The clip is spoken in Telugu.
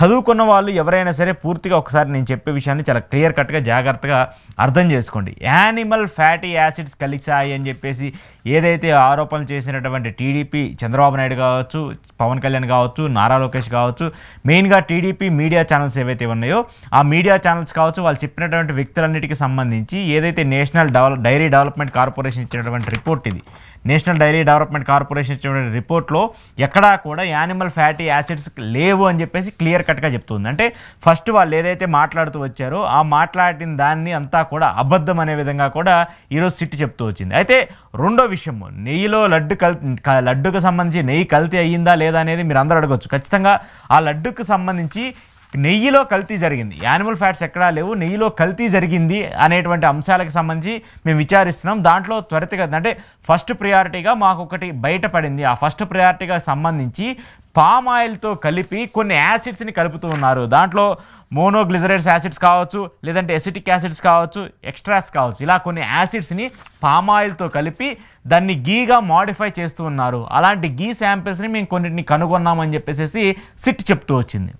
చదువుకున్న వాళ్ళు ఎవరైనా సరే పూర్తిగా ఒకసారి నేను చెప్పే విషయాన్ని చాలా క్లియర్ కట్గా జాగ్రత్తగా అర్థం చేసుకోండి. యానిమల్ ఫ్యాటీ యాసిడ్స్ కలిసాయి అని చెప్పేసి ఏదైతే ఆరోపణలు చేసినటువంటి టీడీపీ చంద్రబాబు నాయుడు కావచ్చు, పవన్ కళ్యాణ్ కావచ్చు, నారా లోకేష్ కావచ్చు, మెయిన్గా టీడీపీ మీడియా ఛానల్స్ ఏవైతే ఉన్నాయో ఆ మీడియా ఛానల్స్ కావచ్చు, వాళ్ళు చెప్పినటువంటి వ్యక్తులన్నిటికీ సంబంధించి ఏదైతే నేషనల్ డైరీ డెవలప్మెంట్ కార్పొరేషన్ ఇచ్చినటువంటి రిపోర్ట్ ఇది. నేషనల్ డైరీ డెవలప్మెంట్ కార్పొరేషన్ ఇచ్చినటువంటి రిపోర్ట్లో ఎక్కడా కూడా యానిమల్ ఫ్యాటీ యాసిడ్స్ లేవు అని చెప్పేసి క్లియర్ కట్గా చెప్తుంది. అంటే ఫస్ట్ వాళ్ళు ఏదైతే మాట్లాడుతూ వచ్చారో ఆ మాట్లాడిన దాన్ని అంతా కూడా అబద్ధం అనే విధంగా కూడా ఈరోజు సిట్ చెప్తూ వచ్చింది. అయితే రెండో విషయము, నెయ్యిలో లడ్డుకు సంబంధించి నెయ్యి కల్తీ అయ్యిందా లేదా అనేది మీరు అందరూ అడగవచ్చు. ఖచ్చితంగా ఆ లడ్డుకు సంబంధించి నెయ్యిలో కల్తీ జరిగింది, యానిమల్ ఫ్యాట్స్ ఎక్కడా లేవు, నెయ్యిలో కల్తీ జరిగింది అనేటువంటి అంశాలకు సంబంధించి మేము విచారిస్తున్నాం. దాంట్లో త్వరితగతిన అంటే ఫస్ట్ ప్రయారిటీగా మాకు ఒకటి బయటపడింది. ఆ ఫస్ట్ ప్రయారిటీగా సంబంధించి పామ్ ఆయిల్తో కలిపి కొన్ని యాసిడ్స్ని కలుపుతూ ఉన్నారు. దాంట్లో మోనోగ్లిజరైడ్స్ యాసిడ్స్ కావచ్చు, లేదంటే ఎసిటిక్ యాసిడ్స్ కావచ్చు, ఎక్స్ట్రాస్ కావచ్చు, ఇలా కొన్ని యాసిడ్స్ని పామ్ ఆయిల్తో కలిపి దాన్ని గీగా మాడిఫై చేస్తూ ఉన్నారు. అలాంటి గీ శాంపిల్స్ని మేము కొన్నిటిని కనుగొన్నామని చెప్పేసి సిట్ చెప్తూ వచ్చింది.